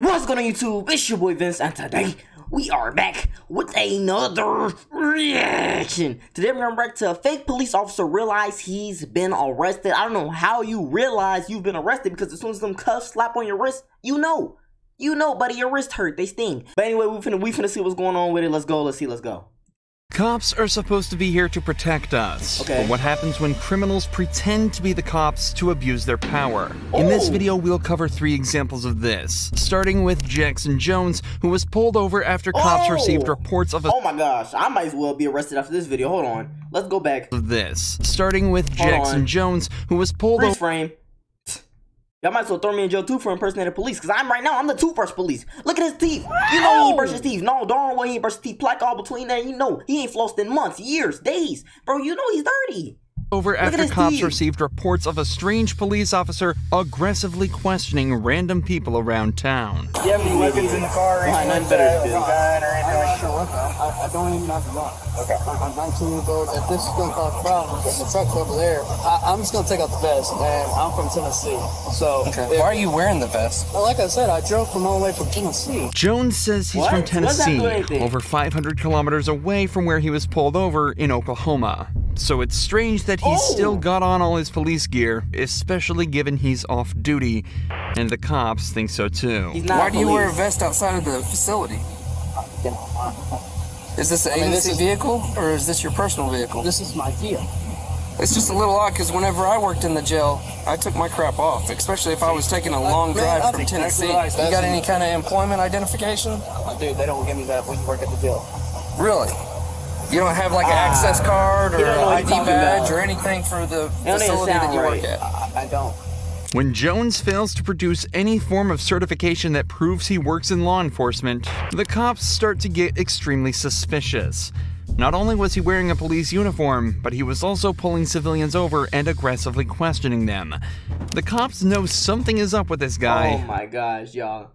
What's going on YouTube? It's your boy Vince, and today we are back with another reaction. Today we're going to react to a fake police officer realize he's been arrested. I don't know how you realize you've been arrested, because as soon as them cuffs slap on your wrist, you know, buddy, your wrist hurt, they sting. But anyway, we finna see what's going on with it. Let's go, let's go. Cops are supposed to be here to protect us. Okay. But what happens when criminals pretend to be the cops to abuse their power? In this video, we'll cover 3 examples of this. Starting with Jackson Jones, who was pulled over after cops received reports of a— Oh my gosh, I might as well be arrested after this video. Hold on. Let's go back. Starting with Jackson Jones, who was pulled over— frame. Y'all might as well throw me in jail too for impersonating police, because I'm the toothbrush police. Look at his teeth. You know he ain't brushed his teeth. No, darn well he ain't brushed his teeth. Plaque all between there. You know he ain't flossed in months, years, days. Bro, you know he's dirty. After cops received reports of a strange police officer aggressively questioning random people around town. Do you have any weapons in the car or anything like that? Like a gun or anything like that? I don't even have a gun. Okay. I'm 19 years old. If this is going to cause problems, the truck's over there, I'm just going to take out the vest, and I'm from Tennessee. So, why are you wearing the vest? Well, like I said, I drove from all the way from Tennessee. Jones says he's from Tennessee, over 500 kilometers away from where he was pulled over in Oklahoma. So it's strange that he's still got on all his police gear, especially given he's off duty, and the cops think so too. Why do you wear a vest outside of the facility? Is this an agency vehicle, or is this your personal vehicle? This is my Kia. It's just a little odd, because whenever I worked in the jail, I took my crap off, especially if I was taking a long drive from Tennessee. You got any kind of employment identification? Dude, they don't give me that when you work at the jail. Really? You don't have like an access card or an ID badge or anything for the facility that you work at? I don't. When Jones fails to produce any form of certification that proves he works in law enforcement, the cops start to get extremely suspicious. Not only was he wearing a police uniform, but he was also pulling civilians over and aggressively questioning them. The cops know something is up with this guy. Oh my gosh, y'all.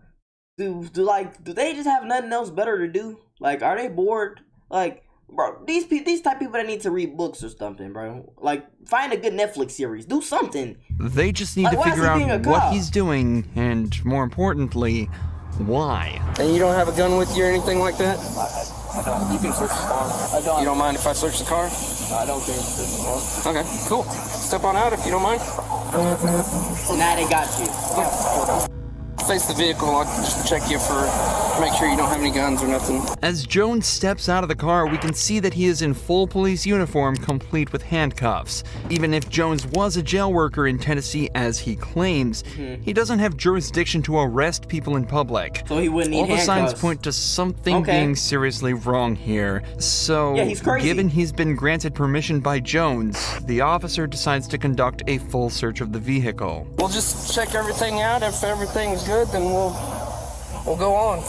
Do they just have nothing else better to do? Like, are they bored? Like, bro, these type of people that need to read books or something, bro. Like, find a good Netflix series. Do something. They just need to figure out what he's doing, and more importantly, why. And you don't have a gun with you or anything like that? I don't. You can search the car. I don't. You don't mind if I search the car? I don't care if search the car. Okay, cool. Step on out if you don't mind. Now they got you. Face the vehicle, I'll just check you make sure you don't have any guns or nothing. As Jones steps out of the car, we can see that he is in full police uniform, complete with handcuffs. Even if Jones was a jail worker in Tennessee, as he claims, he doesn't have jurisdiction to arrest people in public. So he wouldn't need handcuffs. All the signs point to something being seriously wrong here. So, yeah, he's crazy. Given he's been granted permission by Jones, the officer decides to conduct a full search of the vehicle. We'll just check everything out. If everything's good, then we'll go on.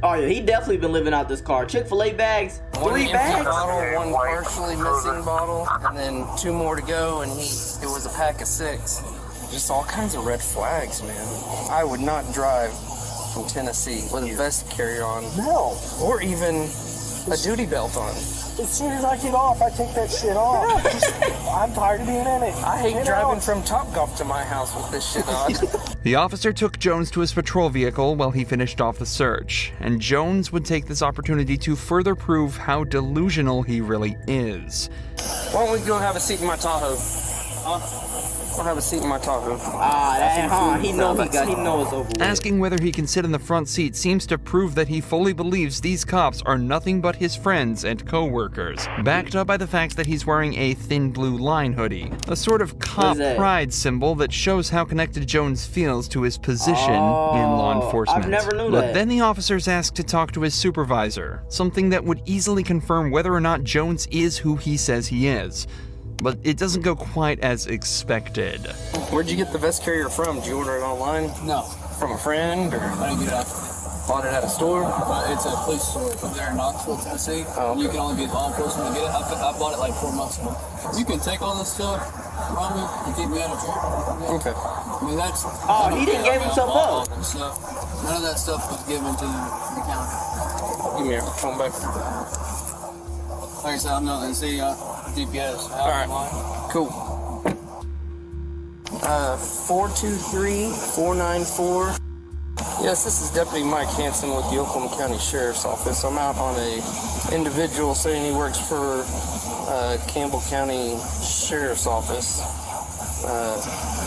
Oh yeah, he definitely been living out this car. Chick-fil-A bags, 3 bags. Bottle, 1 partially missing bottle, and then 2 more to go, and it was a pack of 6. Just all kinds of red flags, man. I would not drive from Tennessee with a vest carrier on. No. Or even a duty belt on. As soon as I get off, I take that shit off. I'm tired of being in it. I hate driving from Topgolf to my house with this shit on. The officer took Jones to his patrol vehicle while he finished off the search, and Jones would take this opportunity to further prove how delusional he really is. Why don't we go have a seat in my Tahoe? I'll have a seat in my Tahoe. He knows it's over with. Asking whether he can sit in the front seat seems to prove that he fully believes these cops are nothing but his friends and co-workers, backed up by the fact that he's wearing a thin blue line hoodie, a sort of cop pride symbol that shows how connected Jones feels to his position in law enforcement. I've never knew that. But then the officers ask to talk to his supervisor, something that would easily confirm whether or not Jones is who he says he is. But it doesn't go quite as expected. Where'd you get the vest carrier from? Did you order it online? No. From a friend, or? I didn't get it. Bought it at a store? It's a police store up there in Knoxville, Tennessee. Oh, okay. You can only be law enforcement to get it. I bought it like 4 months ago. You can take all this stuff from me and keep me out of trouble. Okay. I mean, that's... he didn't give himself up. None of that stuff was given to the county. Give me your phone back. Like I said, I'm not in the DPS. Alright, cool. 423-494. Yes, this is Deputy Mike Hansen with the Oklahoma County Sheriff's Office. I'm out on a individual saying he works for Campbell County Sheriff's Office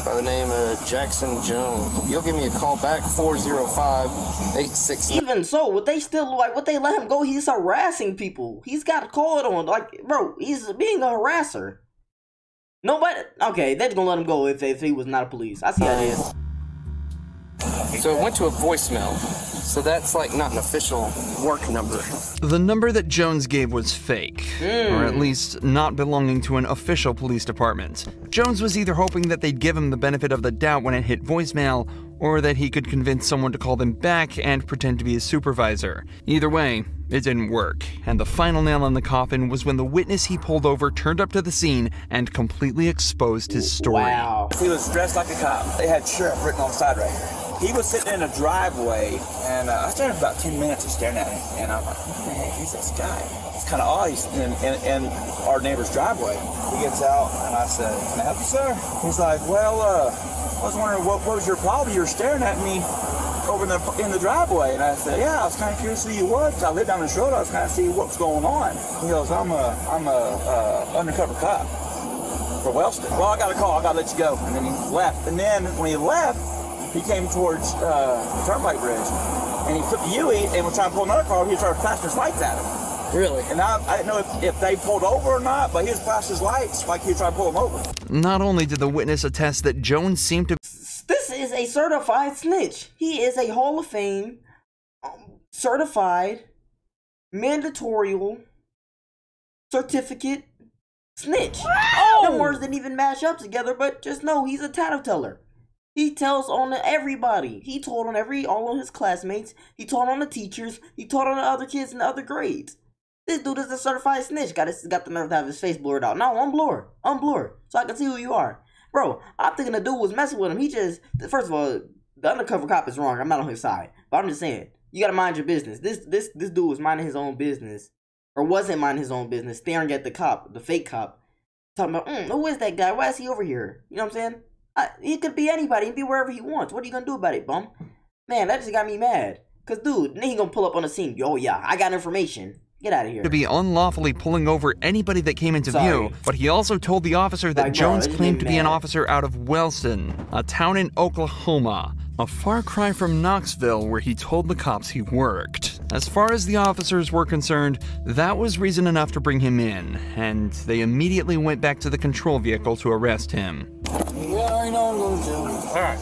by the name of Jackson Jones. You'll give me a call back, 405-869. Even so, would they still, like, would they let him go? He's harassing people. He's got a call on. Like, bro, he's being a harasser. Nobody, okay, they're gonna let him go if he was not a police. I see how it is. So it went to a voicemail. So that's like not an official work number. The number that Jones gave was fake, or at least not belonging to an official police department. Jones was either hoping that they'd give him the benefit of the doubt when it hit voicemail, or that he could convince someone to call them back and pretend to be his supervisor. Either way, it didn't work, and the final nail in the coffin was when the witness he pulled over turned up to the scene and completely exposed his story. Wow. He was dressed like a cop. They had sheriff written on the side right here. He was sitting in a driveway, and I started for about 10 minutes of staring at him, and I'm like, who the heck is this guy? It's kind of odd. He's in our neighbor's driveway. He gets out, and I said, can I help you, sir? He's like, well, I was wondering, what was your problem? You were staring at me over in the driveway. And I said, yeah, I was kind of curious who you was. I lived down the road. I was kind of see what's going on. He goes, I'm a undercover cop for Wellston. Well, I got a call. I got to let you go. And then he left. And then when he left, he came towards the turnpike bridge, and he flipped the U-E and was trying to pull another car. He started flashing his lights at him. Really? And I didn't know if they pulled over or not, but he was flashing his lights like he was trying to pull them over. Not only did the witness attest that Jones seemed to... This is a certified snitch. He is a Hall of Fame, certified, mandatorial, certificate snitch. The words didn't even match up together, but just know he's a tattleteller. He tells on everybody. He told on all of his classmates. He told on the teachers. He told on the other kids in the other grades. This dude is a certified snitch. Got the nerve to have his face blurred out. No, unblur, so I can see who you are, bro. I'm thinking the dude was messing with him. He just, first of all, the undercover cop is wrong. I'm not on his side, but I'm just saying you gotta mind your business. This dude was minding his own business, or wasn't minding his own business, staring at the cop, the fake cop, talking about, who is that guy? Why is he over here? You know what I'm saying? He could be anybody. He can be wherever he wants. What are you gonna do about it, bum? Man, that just got me mad. Cause dude, then he gonna pull up on the scene. Yo, yeah, I got information. Get out of here. To be unlawfully pulling over anybody that came into view, but he also told the officer that Jones claimed to be an officer out of Wellston, a town in Oklahoma, a far cry from Knoxville where he told the cops he worked. As far as the officers were concerned, that was reason enough to bring him in, and they immediately went back to the control vehicle to arrest him. Yeah, I already know I'm going to jail. Alright.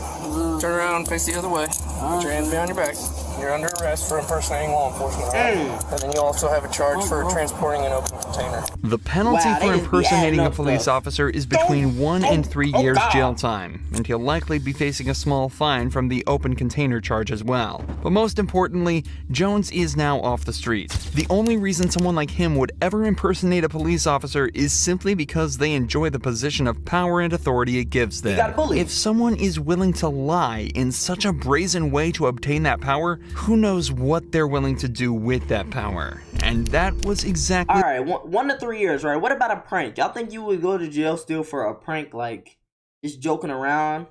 Turn around, face the other way. Put your hands behind your back. You're under arrest for impersonating law enforcement. And then you also have a charge for transporting an open container. The penalty for impersonating a police officer is between 1 and 3 years jail time, and he'll likely be facing a small fine from the open container charge as well. But most importantly, Jones is now off the street. The only reason someone like him would ever impersonate a police officer is simply because they enjoy the position of power and authority it gives them. If someone is willing to lie in such a brazen way to obtain that power, who knows what they're willing to do with that power? And that was exactly— Alright, 1 to 3 years, right? What about a prank? Y'all think you would go to jail still for a prank, like, just joking around?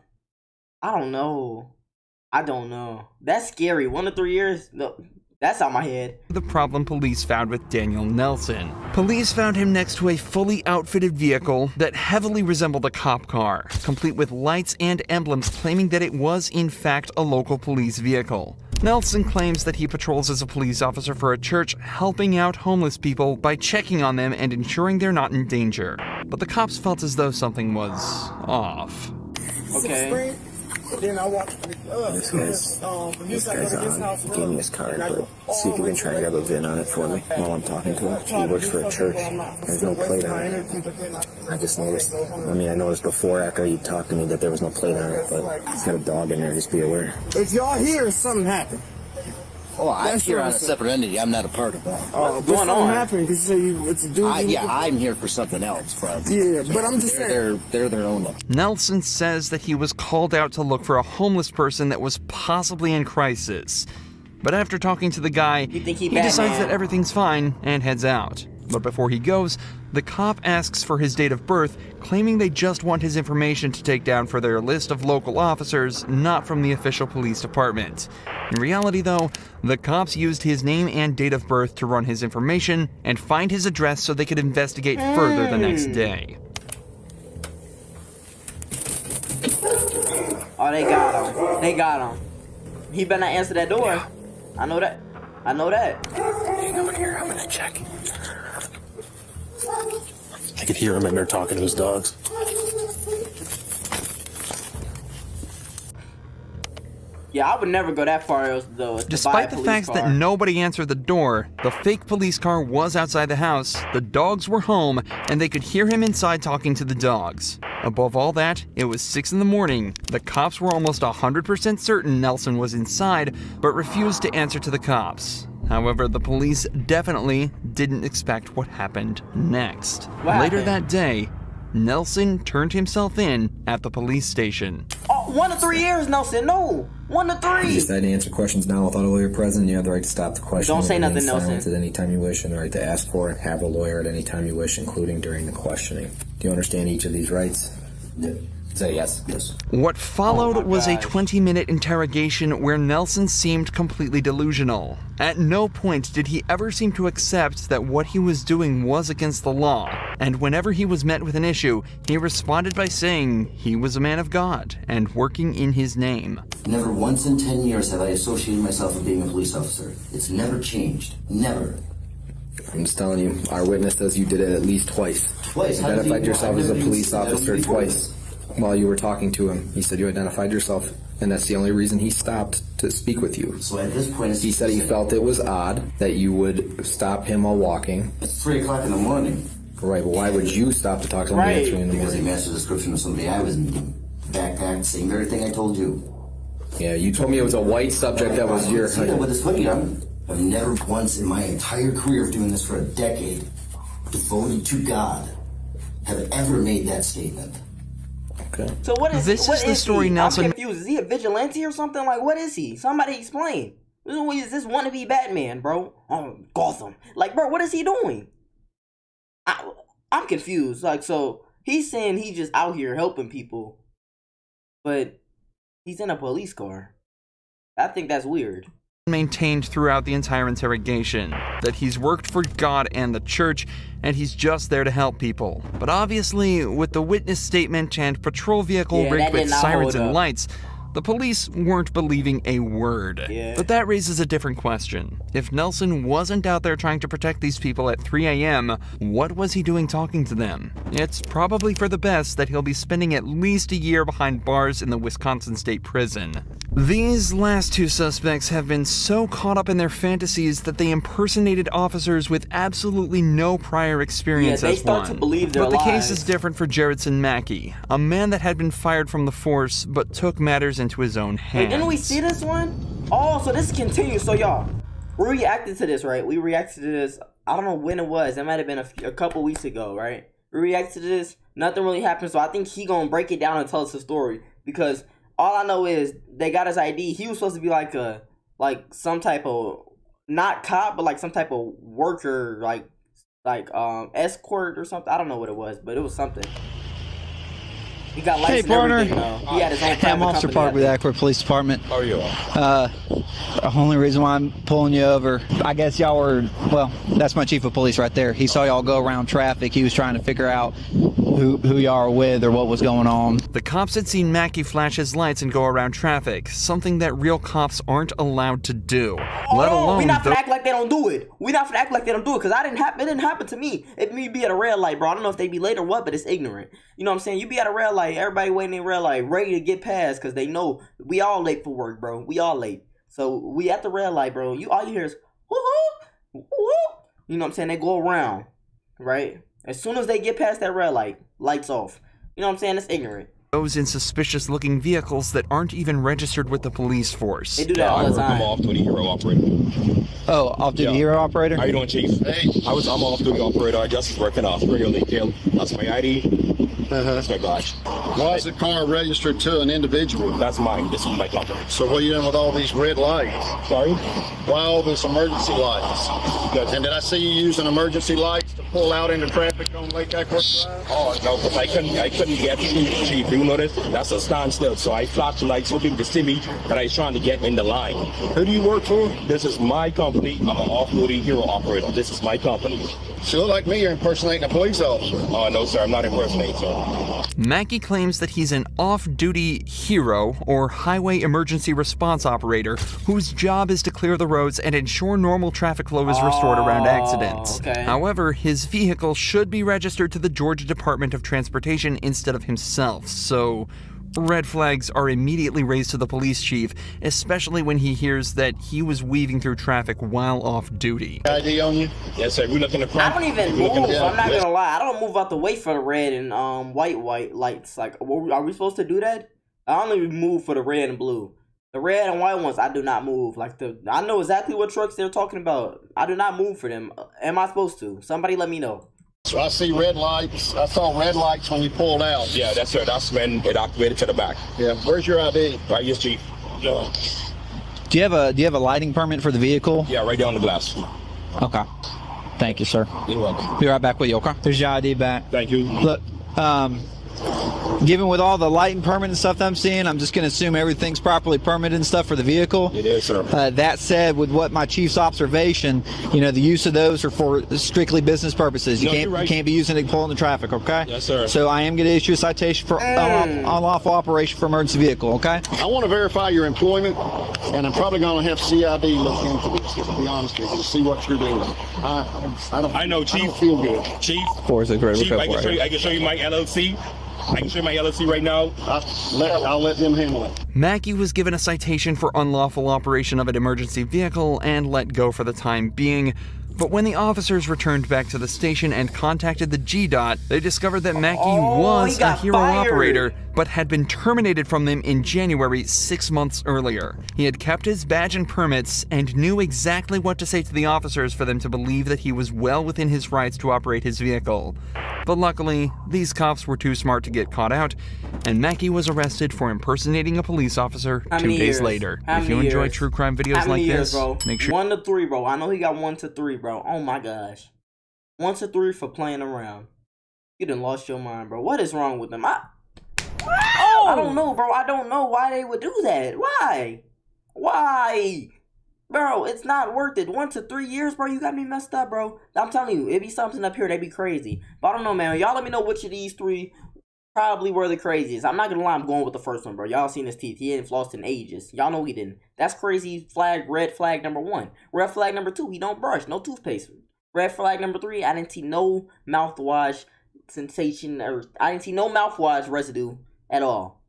I don't know. That's scary. 1 to 3 years? No, that's out my head. The problem police found with Daniel Nelson. Police found him next to a fully outfitted vehicle that heavily resembled a cop car, complete with lights and emblems claiming that it was in fact a local police vehicle. Nelson claims that he patrols as a police officer for a church, helping out homeless people by checking on them and ensuring they're not in danger. But the cops felt as though something was off. Okay. Then I walked this guy's gave me his card, but see if you can try to grab a VIN on it for me while I'm talking to him. He works for a church. There's no plate on it. I just noticed. I mean, I noticed before after you talked to me that there was no plate on it, but he's got a dog in there. Just be aware. If y'all here, something happened. Oh, I'm here on a separate entity. I'm not a part of that. What's going on? Happened? Because you say it's a dude. Yeah, I'm here for something else, probably. Yeah, but I'm just saying. They're their own. Nelson says that he was called out to look for a homeless person that was possibly in crisis. But after talking to the guy, he decides that everything's fine and heads out. But before he goes, the cop asks for his date of birth, claiming they just want his information to take down for their list of local officers, not from the official police department. In reality, though, the cops used his name and date of birth to run his information and find his address so they could investigate further the next day. Oh, they got him. They got him. He better not answer that door. I know that. I know that. Hang over here. I'm gonna check. I could hear him in there talking to his dogs. Yeah, I would never go that far, though. Despite the fact that nobody answered the door, the fake police car was outside the house, the dogs were home, and they could hear him inside talking to the dogs. Above all that, it was 6 in the morning. The cops were almost 100% certain Nelson was inside, but refused to answer to the cops. However, the police definitely didn't expect what happened next. Later that day, Nelson turned himself in at the police station. Oh, 1 to 3 years, Nelson. No, 1 to 3. You decide to answer questions now without a lawyer present. You have the right to stop the question. Don't say nothing, Nelson. At any time you wish, and the right to ask for it. Have a lawyer at any time you wish, including during the questioning. Do you understand each of these rights? Yeah. Say yes. Yes. What followed was a 20-minute interrogation where Nelson seemed completely delusional. At no point did he ever seem to accept that what he was doing was against the law, and whenever he was met with an issue, he responded by saying he was a man of God and working in his name. Never once in 10 years have I associated myself with being a police officer. It's never changed. Never. I'm just telling you, our witness says you did it at least twice. Twice? You identified yourself as a police officer twice. While you were talking to him, he said you identified yourself, and that's the only reason he stopped to speak with you. So at this point, he said he felt it was odd that you would stop him while walking. It's 3 o'clock in the morning. Right, but why would you stop to talk to somebody at 3 in the morning? Because he matched the description of somebody I was meeting. Backpack, same very thing I told you. Yeah, you told me it was a white subject that was your... See that with this hoodie on? I've never once in my entire career of doing this for a decade, devoted to God, have ever made that statement. Okay. So what is this? What is the story he? Nelson. I'm confused. Is he a vigilante or something? Like, what is he? Somebody explain. Is this wannabe Batman, bro? Oh, Gotham. Like, bro, what is he doing? I'm confused. Like, so he's saying he's just out here helping people, but he's in a police car. I think that's weird. Maintained throughout the entire interrogation that he's worked for God and the church, and he's just there to help people. But obviously, with the witness statement and patrol vehicle rigged with sirens and lights, the police weren't believing a word. But that raises a different question. If Nelson wasn't out there trying to protect these people at 3 a.m., what was he doing talking to them? It's probably for the best that he'll be spending at least a year behind bars in the Wisconsin State Prison. These last two suspects have been so caught up in their fantasies that they impersonated officers with absolutely no prior experience they as start one. to believe their But the lies. case is different for Jaredson Mackey, a man that had been fired from the force but took matters into his own hands. Wait, didn't we see this one? Oh, so this continues. So y'all, we reacted to this, right? We reacted to this. I don't know when it was. It might have been a couple weeks ago, right? We reacted to this. Nothing really happened. So I think he gonna break it down and tell us the story, because all I know is they got his ID. He was supposed to be like some type of, not cop, but like some type of worker, like escort or something. I don't know what it was, but it was something. He got license and everything, though. He had his own private I'm Officer Park with the Ackworth Police Department. How are you? The only reason why I'm pulling you over, I guess y'all were, well, that's my chief of police right there. He saw y'all go around traffic. He was trying to figure out who y'all are with or what was going on. The cops had seen Mackey flash his lights and go around traffic, something that real cops aren't allowed to do. Let alone, we not finna act like they don't do it. We not finna act like they don't do it, because it didn't happen to me. It may be at a red light, bro. I don't know if they be late or what, but it's ignorant. You know what I'm saying? You be at a red light, everybody waiting at a red light, ready to get past, because they know we all late for work, bro. We all late. So we at the red light, bro. All you hear is woo-hoo, woo-hoo. You know what I'm saying? They go around, right? As soon as they get past that red light, lights off. You know what I'm saying? It's ignorant. Those in suspicious-looking vehicles that aren't even registered with the police force. They do that all the time. I'm off-duty hero operator. Oh, off-duty hero operator? How you doing, Chief? Hey. I'm off-duty operator. I just was working off. Pretty illegal. That's my ID. Okay, gosh. Why is the car registered to an individual? That's mine. This is my company. So what are you doing with all these red lights? Sorry? Why all this emergency lights? And did I see you using emergency lights to pull out into traffic on Lake Eckworth Drive? Oh, no, because I couldn't get through, Chief. You notice? That's a standstill. So I flashed the lights so people could see me that I was trying to get in the line. Who do you work for? This is my company. I'm an off-roading hero operator. This is my company. So you look like me, you're impersonating a police officer. Oh, no, sir. I'm not impersonating, sir. Mackey claims that he's an off-duty hero or highway emergency response operator whose job is to clear the roads and ensure normal traffic flow is restored around accidents. Okay. However, his vehicle should be registered to the Georgia Department of Transportation instead of himself, so red flags are immediately raised to the police chief, especially when he hears that he was weaving through traffic while off duty. ID on you? Yes, sir. We look in the front. I don't even move. I'm not gonna lie. I don't move out the way for the red and white lights. Like, are we supposed to do that? I only move for the red and blue. The red and white ones, I do not move. Like I know exactly what trucks they're talking about. I do not move for them. Am I supposed to? Somebody let me know. So I see red lights. I saw red lights when you pulled out. Yeah, that's sir. That's when it activated to the back. Yeah. Where's your ID? Right, yes, Chief. Yeah. Do you have a lighting permit for the vehicle? Yeah, right there on the glass. Okay. Thank you, sir. You're welcome. Be right back with you, okay? There's your ID back. Thank you. Look, given with all the lighting permit and stuff that I'm seeing, I'm just going to assume everything's properly permitted and stuff for the vehicle. It is, sir. That said, with what my chief's observation, you know, the use of those are for strictly business purposes. You can't be using it to pull in the traffic, okay? Yes, sir. So I am going to issue a citation for unlawful operation for emergency vehicle, okay? I want to verify your employment, and I'm probably going to have CID look into this, to be honest with you, to see what you're doing. I know, Chief. I don't feel good. Chief, Chief, I can show you my LLC. I can show you my LLC right now. I'll let them handle it. Mackey was given a citation for unlawful operation of an emergency vehicle and let go for the time being. But when the officers returned back to the station and contacted the GDOT, they discovered that Mackey was a hero operator, but had been terminated from them in January 6 months earlier. He had kept his badge and permits and knew exactly what to say to the officers for them to believe that he was well within his rights to operate his vehicle. But luckily, these cops were too smart to get caught out, and Mackey was arrested for impersonating a police officer 2 days later. If you enjoy true crime videos like this, make sure 1 to 3, bro. I know he got 1 to 3, bro. Oh my gosh. 1 to 3 for playing around. You done lost your mind, bro. What is wrong with them? I don't know, bro. I don't know why they would do that. Why? Bro, it's not worth it. 1 to 3 years, bro. You got me messed up, bro. I'm telling you, it be something up here. They be crazy. But I don't know, man. Y'all let me know which of these 3 probably were the craziest. I'm not gonna lie. I'm going with the first one, bro. Y'all seen his teeth. He ain't flossed in ages. Y'all know he didn't. That's crazy flag. Red flag number 1. Red flag number 2. He don't brush. No toothpaste. Red flag number 3. I didn't see no mouthwash sensation, or I didn't see no mouthwash residue at all.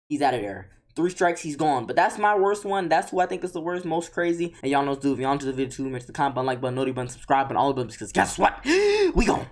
He's out of there. 3 strikes, he's gone. But that's my worst one. That's who I think is the worst, most crazy. And y'all know what to do. If y'all enjoyed the video too, make sure to comment button, like button, notify button, subscribe, and all of them. Because guess what? We gone.